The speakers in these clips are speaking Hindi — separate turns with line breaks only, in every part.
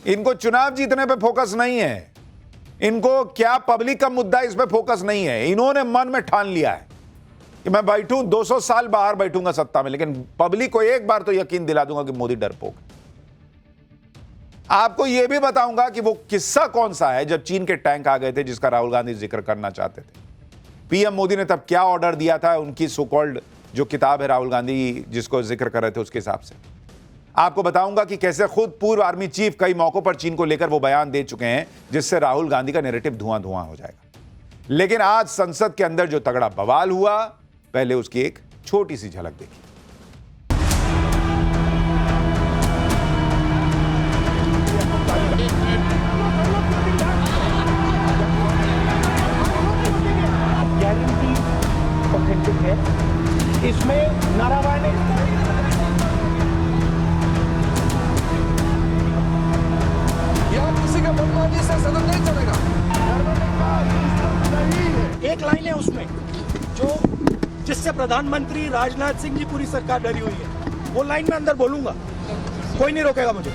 इनको चुनाव जीतने पे फोकस नहीं है, इनको क्या पब्लिक का मुद्दा इस पे फोकस नहीं है। इन्होंने मन में ठान लिया है कि मैं बैठूं 200 साल बाहर बैठूंगा सत्ता में, लेकिन पब्लिक को एक बार तो यकीन दिला दूंगा कि मोदी डरपोक है। आपको यह भी बताऊंगा कि वो किस्सा कौन सा है जब चीन के टैंक आ गए थे, जिसका राहुल गांधी जिक्र करना चाहते थे। पीएम मोदी ने तब क्या ऑर्डर दिया था, उनकी सो कॉल्ड जो किताब है राहुल गांधी जिसको जिक्र कर रहे थे उसके हिसाब से आपको बताऊंगा कि कैसे खुद पूर्व आर्मी चीफ कई मौकों पर चीन को लेकर वो बयान दे चुके हैं, जिससे राहुल गांधी का नैरेटिव धुआं धुआं हो जाएगा। लेकिन आज संसद के अंदर जो तगड़ा बवाल हुआ, पहले उसकी एक छोटी सी झलक देखिए।
गारंटी ऑथेंटिक है, इसमें नारावाने
किसी का मनमानी से सदन नहीं चलेगा।
एक लाइन है उसमें जो जिससे प्रधानमंत्री राजनाथ सिंह जी पूरी सरकार डरी हुई है, वो लाइन में अंदर बोलूंगा, कोई नहीं रोकेगा मुझे।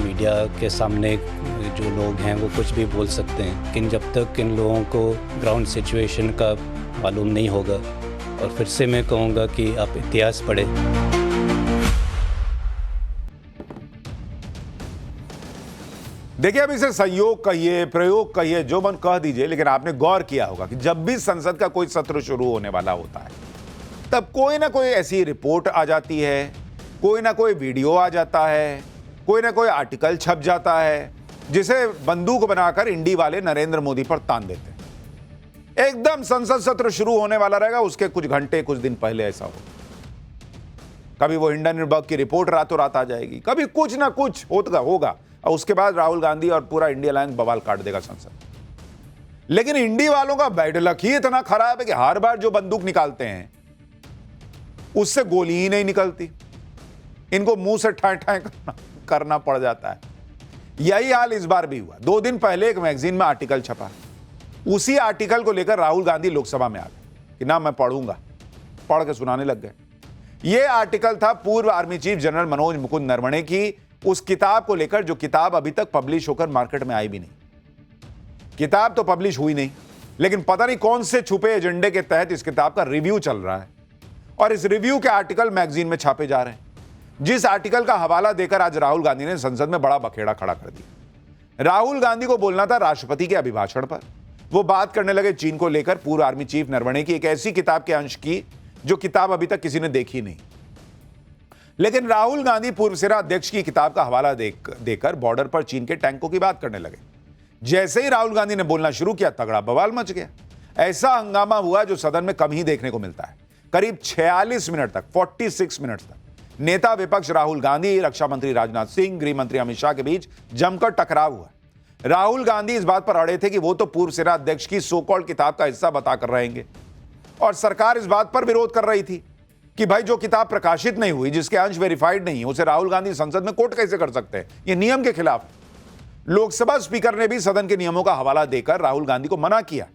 मीडिया के सामने जो लोग हैं वो कुछ भी बोल सकते हैं, लेकिन जब तक इन लोगों को ग्राउंड सिचुएशन का मालूम नहीं होगा, और फिर से मैं कहूँगा कि आप इतिहास पढ़ें।
देखिए, अब इसे संयोग कहिए, प्रयोग कहिए, जो मन कह दीजिए, लेकिन आपने गौर किया होगा कि जब भी संसद का कोई सत्र शुरू होने वाला होता है, तब कोई ना कोई ऐसी रिपोर्ट आ जाती है, कोई ना कोई वीडियो आ जाता है, कोई ना कोई आर्टिकल छप जाता है, जिसे बंदूक बनाकर इंडी वाले नरेंद्र मोदी पर तान देते हैं। एकदम संसद सत्र शुरू होने वाला रहेगा, उसके कुछ घंटे कुछ दिन पहले ऐसा हो, कभी वो हिंडनबर्ग की रिपोर्ट रातों रात आ जाएगी, कभी कुछ ना कुछ होगा, और उसके बाद राहुल गांधी और पूरा इंडिया अलायंस बवाल काट देगा संसद। लेकिन इंडी वालों का बैड लक ही इतना खराब है कि हर बार जो बंदूक निकालते हैं उससे गोली ही नहीं निकलती, इनको मुंह से ठाए ठाए करना पड़ जाता है। यही हाल इस बार भी हुआ। 2 दिन पहले एक मैगजीन में आर्टिकल छपा, उसी आर्टिकल को लेकर राहुल गांधी लोकसभा में आ गए कि ना मैं पढ़ूंगा, पढ़ के सुनाने लग गए। यह आर्टिकल था पूर्व army chief general Manoj Mukund Naravane की उस किताब को लेकर, जो किताब अभी तक पब्लिश होकर मार्केट में आई भी नहीं। किताब तो पब्लिश हुई नहीं, लेकिन पता नहीं कौन से छुपे एजेंडे के तहत इस किताब का रिव्यू चल रहा है, और इस रिव्यू के आर्टिकल मैगजीन में छापे जा रहे हैं, जिस आर्टिकल का हवाला देकर आज राहुल गांधी ने संसद में बड़ा बखेड़ा खड़ा कर दिया। राहुल गांधी को बोलना था राष्ट्रपति के अभिभाषण पर, वो बात करने लगे चीन को लेकर पूर्व आर्मी चीफ नरवणे की एक ऐसी किताब के अंश की जो किताब अभी तक किसी ने देखी नहीं। लेकिन राहुल गांधी पूर्व सेना अध्यक्ष की किताब का हवाला देकर बॉर्डर पर चीन के टैंकों की बात करने लगे। जैसे ही राहुल गांधी ने बोलना शुरू किया, तगड़ा बवाल मच गया। ऐसा हंगामा हुआ जो सदन में कम ही देखने को मिलता है। करीब 46 मिनट तक, 46 मिनट तक नेता विपक्ष राहुल गांधी, रक्षा मंत्री राजनाथ सिंह, गृह मंत्री अमित शाह के बीच जमकर टकराव हुआ। राहुल गांधी इस बात पर अड़े थे कि वो तो पूर्व सेना अध्यक्ष की सो कॉल्ड किताब का हिस्सा बताकर रहेंगे, और सरकार इस बात पर विरोध कर रही थी कि भाई जो किताब प्रकाशित नहीं हुई, जिसके अंश वेरीफाइड नहीं, उसे राहुल गांधी संसद में कोट कैसे कर सकते हैं, ये नियम के खिलाफ। लोकसभा स्पीकर ने भी सदन के नियमों का हवाला देकर राहुल गांधी को मना किया।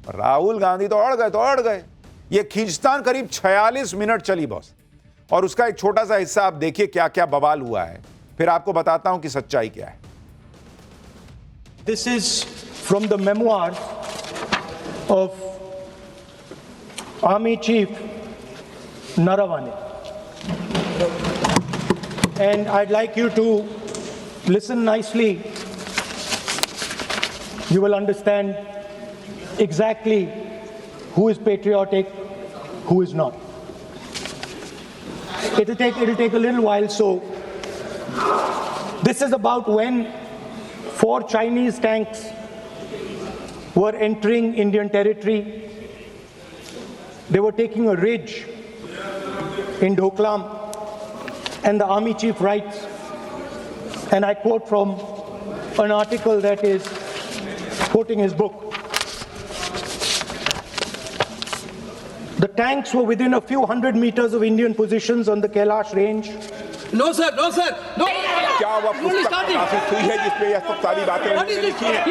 राहुल गांधी तो अड़ गए। ये खींचतान करीब 46 मिनट चली बॉस, और उसका एक छोटा सा हिस्सा आप देखिए क्या क्या बवाल हुआ है, फिर आपको बताता हूं कि सच्चाई क्या है।
This is from the memoirs of Army Chief Naravane. And I'd like you to listen nicely. You will understand exactly who is patriotic, who is not. It'll take a little while, so this is about when 4 Chinese tanks were entering Indian territory. They were taking a ridge in Doklam, and the army chief writes, and I quote from an article that is quoting his book. The tanks were within a few hundred meters of Indian positions on the Kailash range.
No sir, no sir, no.
क्या वह पुस्तक प्रकाशित हुई है जिसमें यह सब सारी बातें उन्होंने लिखी हैं?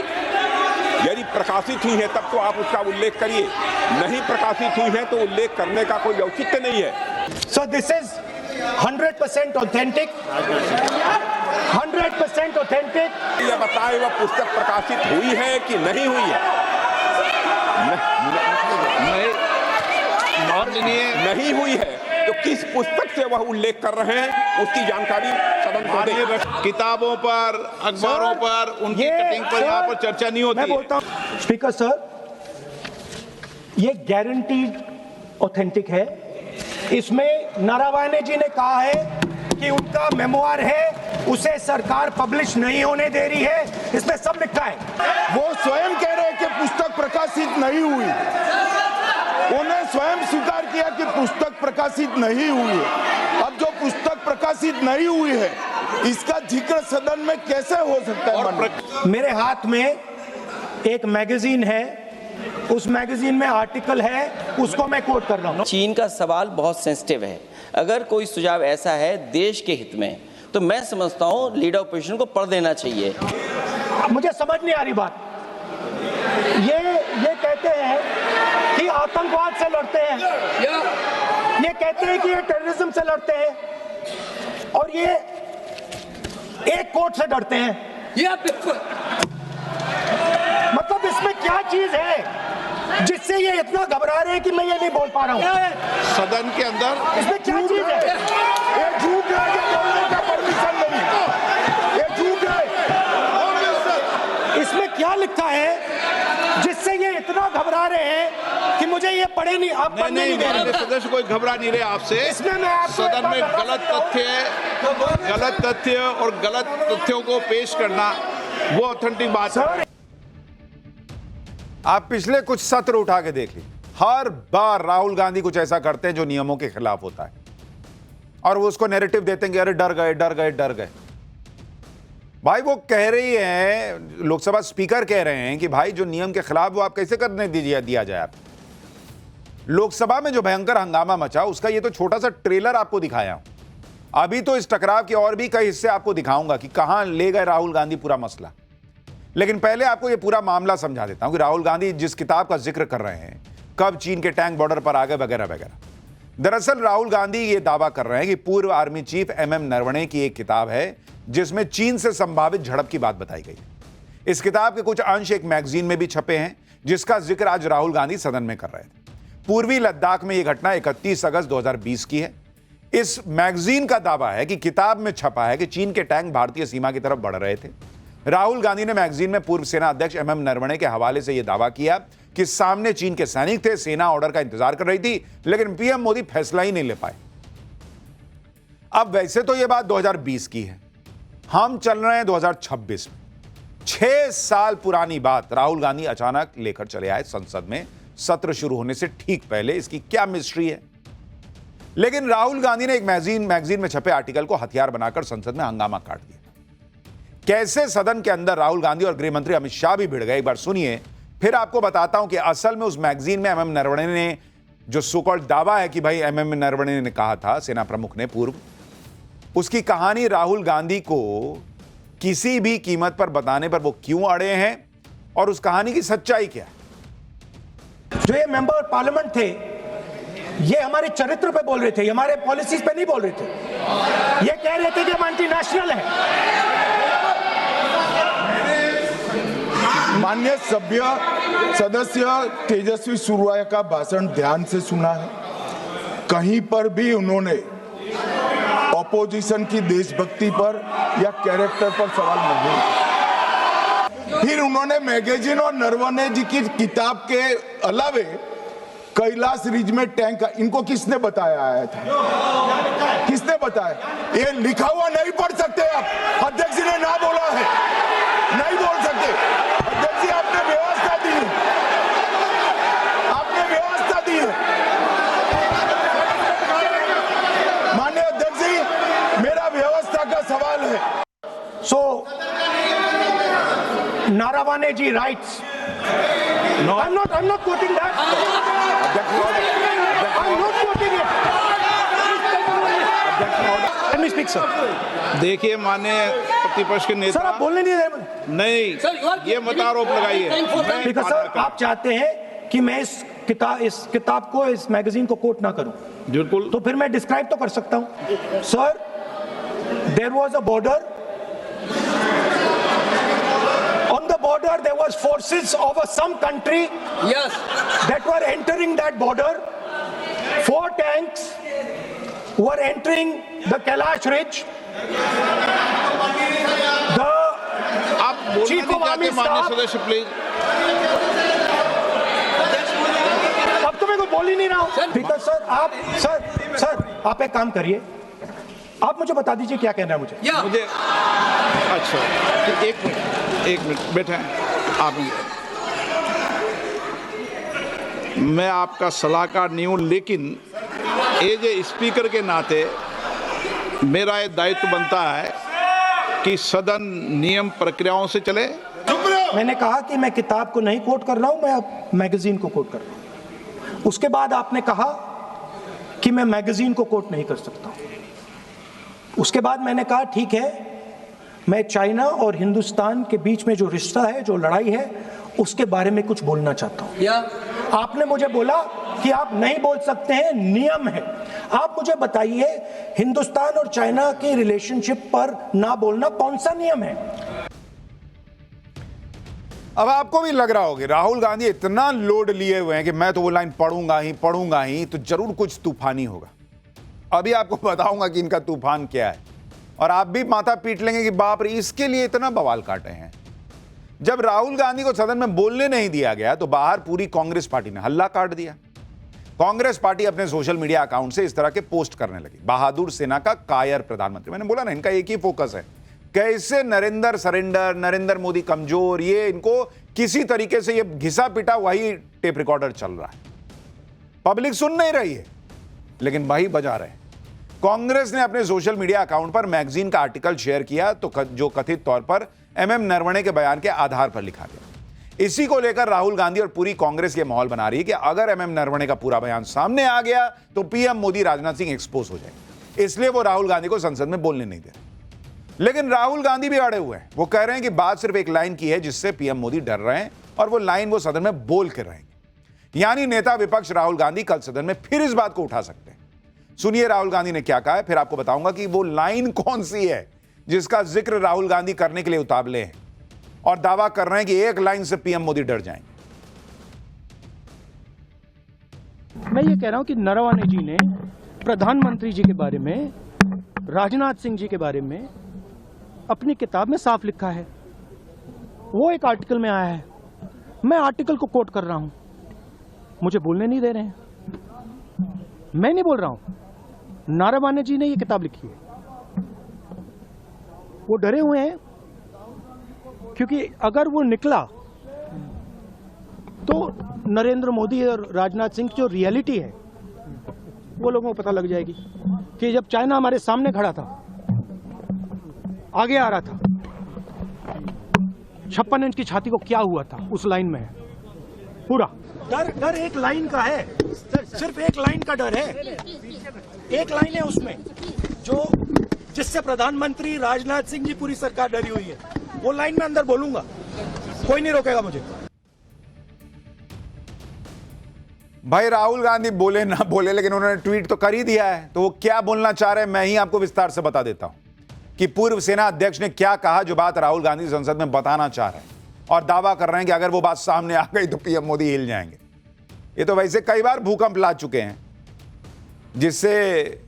यदि प्रकाशित हुई है तब तो आप उसका उल्लेख करिए, नहीं प्रकाशित हुई है तो उल्लेख करने का कोई औचित्य नहीं है।
So this is 100% authentic. 100% authentic.
ये बताएं वह पुस्तक प्रकाशित हुई है कि नहीं हुई है? नहीं हुई है तो किस पुस्तक से वह उल्लेख कर रहे हैं उसकी जानकारी सदन को दें।
किताबों पर, अखबारों पर, उनकी कटिंग पर यहाँ पर चर्चा नहीं होती
मैं बोलता हूं स्पीकर सर, ये गारंटीड ऑथेंटिक है। इसमें नारावाने जी ने कहा है कि उनका मेमोआर है, उसे सरकार पब्लिश नहीं होने दे रही है, इसमें सब लिखा है।
वो स्वयं कह रहे हैं कि पुस्तक प्रकाशित नहीं हुई, उन्हें स्वयं स्वीकार किया कि पुस्तक प्रकाशित नहीं हुई है। अब जो पुस्तक प्रकाशित नहीं हुई है इसका जिक्र सदन में कैसे हो सकता है?
और मेरे हाथ में एक मैगजीन है, उस मैगजीन में आर्टिकल है, उसको मैं कोट कर रहा हूं।
चीन का सवाल बहुत सेंसिटिव है। अगर कोई सुझाव ऐसा है देश के हित में तो मैं समझता हूं लीडर ऑपोजिशन को पढ़ देना चाहिए।
मुझे समझ नहीं आ रही बात। ये कहते हैं कि आतंकवाद से लड़ते हैं, ये कहते हैं कि ये टेररिज्म से लड़ते हैं, और ये एक कोर्ट से डरते हैं। मतलब इसमें क्या चीज है जिससे ये इतना घबरा रहे हैं कि मैं ये नहीं बोल पा रहा हूँ?
सदन के अंदर
इसमें क्या चीज है?
ये झूठ है, ये बोलने का परमिशन नहीं, ये झूठ है।
इसमें क्या लिखा है जिससे ये इतना घबरा रहे हैं कि मुझे ये पढ़े नहीं, आप पढ़ने नहीं दे रहे?
सदस्य कोई घबरा नहीं रहे आपसे।
इसमें मैं आपको
सदन में गलत तथ्य और गलत तथ्यों को पेश करना वो ऑथेंटिक बात है।
आप पिछले कुछ सत्र उठा के देख लीजिए, हर बार राहुल गांधी कुछ ऐसा करते हैं जो नियमों के खिलाफ होता है और वो उसको नैरेटिव देते हैं कि अरे डर गए डर गए डर गए। भाई वो कह रही है, लोकसभा स्पीकर कह रहे हैं कि भाई जो नियम के खिलाफ वो आप कैसे करने दिया जाए। आप लोकसभा में जो भयंकर हंगामा मचा उसका ये तो छोटा सा ट्रेलर आपको दिखाया हूं। अभी तो इस टकराव के और भी कई हिस्से आपको दिखाऊंगा कि कहां ले गए राहुल गांधी पूरा मसला। लेकिन पहले आपको यह पूरा मामला समझा देता हूं कि राहुल गांधी जिस किताब का जिक्र कर रहे हैं, कब चीन के टैंक बॉर्डर पर आ गए वगैरह वगैरह। दरअसल राहुल गांधी ये दावा कर रहे हैं कि पूर्व आर्मी चीफ MM नरवणे की एक किताब है जिसमें चीन से संभावित झड़प की बात बताई गई। इस किताब के कुछ अंश एक मैगजीन में भी छपे हैं जिसका जिक्र आज राहुल गांधी सदन में कर रहे थे। पूर्वी लद्दाख में यह घटना 31 अगस्त 2020 की है। इस मैगजीन का दावा है कि किताब में छपा है कि चीन के टैंक भारतीय सीमा की तरफ बढ़ रहे थे। राहुल गांधी ने मैगजीन में पूर्व सेना अध्यक्ष MM नरवणे के हवाले से यह दावा किया कि सामने चीन के सैनिक थे, सेना ऑर्डर का इंतजार कर रही थी, लेकिन पीएम मोदी फैसला ही नहीं ले पाए। अब वैसे तो यह बात 2020 की है, हम चल रहे हैं 2026 में। 6 साल पुरानी बात राहुल गांधी अचानक लेकर चले आए संसद में सत्र शुरू होने से ठीक पहले। इसकी क्या मिस्ट्री है? लेकिन राहुल गांधी ने एक मैगजीन में छपे आर्टिकल को हथियार बनाकर संसद में हंगामा काट दिया। कैसे सदन के अंदर राहुल गांधी और गृह मंत्री अमित शाह भी भिड़ गए, एक बार सुनिए, फिर आपको बताता हूं कि असल में उस मैगजीन में MM नरवणे ने जो सुकॉल्ड दावा है कि भाई MM नरवणे ने कहा था, सेना प्रमुख ने पूर्व, उसकी कहानी राहुल गांधी को किसी भी कीमत पर बताने पर वो क्यों अड़े हैं और उस कहानी की सच्चाई क्या है।
जो ये मेंबर पार्लियामेंट थे ये हमारे चरित्र पे बोल रहे थे, हमारे पॉलिसीज पे नहीं बोल रहे थे। ये कह रहे थे कि हम एंटी नेशनल हैं।
माननीय सदस्य तेजस्वी सूर्या का भाषण ध्यान से सुना है। कहीं पर भी उन्होंने ऑपोजिशन की देशभक्ति पर या कैरेक्टर पर सवाल नहीं। फिर उन्होंने मैगजीन और नरवणे जी की किताब के अलावे कैलाश रिज में टैंक, इनको किसने बताया आया था? किसने बताया? ये लिखा हुआ नहीं पढ़ सकते आप। अध्यक्ष जी ने ना बोला है, नहीं बोल सकते। अध्यक्ष जी आपने व्यवस्था दी है, आपने व्यवस्था दी है। माननीय अध्यक्ष जी, मेरा व्यवस्था का सवाल है।
सो नारावाने जी rights. I'm not quoting that. I'm not quoting it. speak, sir.
देखिए माननीय प्रतिपक्ष के
सर,
नेता,
आप बोलने नहीं दे रहे।
नहीं,
Sir, you are
ये मत आरोप लगाइए। मैं
ठीक है
बात
सर,
कर-
आप चाहते हैं कि मैं इस किताब को, इस मैगजीन को कोट ना करूं,
बिल्कुल।
तो फिर मैं डिस्क्राइब तो कर सकता हूं। Sir, there was a border, on the border there was forces of some country
Yes.
that were entering that border. 4 tanks were entering the Kailash Ridge. The
आप बोलना
Chief
नहीं
of Army
चाहते माननीय
Staff-
सदस्य, प्लीज।
अब तो मैं को बोल ही नहीं रहा हूं। ठीक है सर, सर आप एक काम करिए, आप मुझे बता दीजिए क्या कहना है मुझे।
Yeah.
मुझे अच्छा, एक मिनट बैठे आप। मैं आपका सलाहकार नहीं हूं, लेकिन एज ए स्पीकर के नाते मेरा ये दायित्व बनता है कि सदन नियम प्रक्रियाओं से चले।
मैंने कहा कि मैं किताब को नहीं कोट कर रहा हूं, मैं अब मैगजीन को कोट कर रहा हूं। उसके बाद आपने कहा कि मैं मैगजीन को कोट नहीं कर सकता हूं। उसके बाद मैंने कहा ठीक है, मैं चाइना और हिंदुस्तान के बीच में जो रिश्ता है, जो लड़ाई है, उसके बारे में कुछ बोलना चाहता हूं।
Yeah.
आपने मुझे बोला कि आप नहीं बोल सकते हैं, नियम है। आप मुझे बताइए, हिंदुस्तान और चाइना की रिलेशनशिप पर ना बोलना कौन सा नियम है?
अब आपको भी लग रहा होगा राहुल गांधी इतना लोड लिए हुए हैं कि मैं तो वो लाइन पढ़ूंगा ही तो जरूर कुछ तूफानी होगा। अभी आपको बताऊंगा कि इनका तूफान क्या है, और आप भी माथा पीट लेंगे कि बाप रे, इसके लिए इतना बवाल काटे हैं। जब राहुल गांधी को सदन में बोलने नहीं दिया गया तो बाहर पूरी कांग्रेस पार्टी ने हल्ला काट दिया। कांग्रेस पार्टी अपने सोशल मीडिया अकाउंट से इस तरह के पोस्ट करने लगी, बहादुर सेना का कायर प्रधानमंत्री। मैंने बोला ना, इनका एक ही फोकस है, कैसे नरेंद्र सरेंडर, नरेंद्र मोदी कमजोर, ये इनको किसी तरीके से ये घिसा पिटा वही टेप रिकॉर्डर चल रहा है। पब्लिक सुन नहीं रही है, लेकिन वही बजा रहे हैं। कांग्रेस ने अपने सोशल मीडिया अकाउंट पर मैगजीन का आर्टिकल शेयर किया, तो जो कथित तौर पर एमएम नरवणे के बयान के आधार पर लिखा गया। इसी को लेकर राहुल गांधी और पूरी कांग्रेस ये माहौल बना रही है कि अगर एमएम नरवणे का पूरा बयान सामने आ गया तो पीएम मोदी राजनाथ सिंह एक्सपोज हो जाएंगे, इसलिए वो राहुल गांधी को संसद में बोलने नहीं दे रहे। लेकिन राहुल गांधी भी अड़े हुए हैं। वो कह रहे हैं कि बात सिर्फ एक लाइन की है जिससे पीएम मोदी डर रहे हैं, और वो लाइन वो सदन में बोल कर रहेंगे। यानी नेता विपक्ष राहुल गांधी कल सदन में फिर इस बात को उठा सकते हैं। सुनिए राहुल गांधी ने क्या कहा है, फिर आपको बताऊंगा कि वो लाइन कौन सी है जिसका जिक्र राहुल गांधी करने के लिए उतावले हैं और दावा कर रहे हैं कि एक लाइन से पीएम मोदी डर जाएंगे।
मैं ये कह रहा हूं कि नरवणे जी ने प्रधानमंत्री जी के बारे में, राजनाथ सिंह जी के बारे में अपनी किताब में साफ लिखा है। वो एक आर्टिकल में आया है, मैं आर्टिकल को कोट कर रहा हूं, मुझे बोलने नहीं दे रहे हैं। मैं नहीं बोल रहा हूं, नरवणे जी ने ये किताब लिखी है। वो डरे हुए हैं क्योंकि अगर वो निकला तो नरेंद्र मोदी और राजनाथ सिंह की जो रियलिटी है वो लोगों को पता लग जाएगी कि जब चाइना हमारे सामने खड़ा था, आगे आ रहा था, 56 इंच की छाती को क्या हुआ था, उस लाइन में है पूरा। डर एक लाइन का है, सिर्फ एक लाइन का डर है, एक लाइन है उसमें जो जिससे प्रधानमंत्री राजनाथ सिंह जी पूरी सरकार डरी हुई है। वो लाइन में अंदर बोलूंगा, कोई नहीं रोकेगा मुझे।
भाई राहुल गांधी बोले ना बोले, लेकिन उन्होंने ट्वीट तो कर ही दिया है, तो वो क्या बोलना चाह रहे हैं मैं ही आपको विस्तार से बता देता हूं कि पूर्व सेना अध्यक्ष ने क्या कहा, जो बात राहुल गांधी संसद में बताना चाह रहे हैं, और दावा कर रहे हैं कि अगर वो बात सामने आ गई तो पीएम मोदी हिल जाएंगे। ये तो वैसे कई बार भूकंप ला चुके हैं जिससे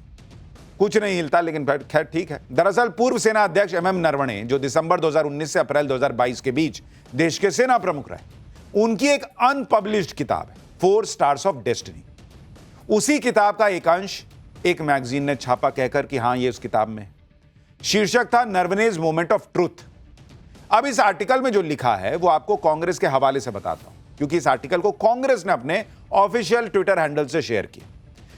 कुछ नहीं हिलता, लेकिन खैर ठीक है। दरअसल पूर्व सेना अध्यक्ष एमएम नरवणे, जो दिसंबर 2019 से अप्रैल 2022 के बीच देश के सेना प्रमुख रहे, उनकी एक अनपब्लिश्ड किताब है 4 स्टार्स ऑफ डेस्टिनी। उसी किताब का एक अंश एक मैगजीन ने छापा कहकर कि हां ये उस किताब में। शीर्षक था नरवणेज मोमेंट ऑफ ट्रूथ। अब इस आर्टिकल में जो लिखा है वो आपको कांग्रेस के हवाले से बताता हूं, क्योंकि इस आर्टिकल को कांग्रेस ने अपने ऑफिशियल ट्विटर हैंडल से शेयर किया।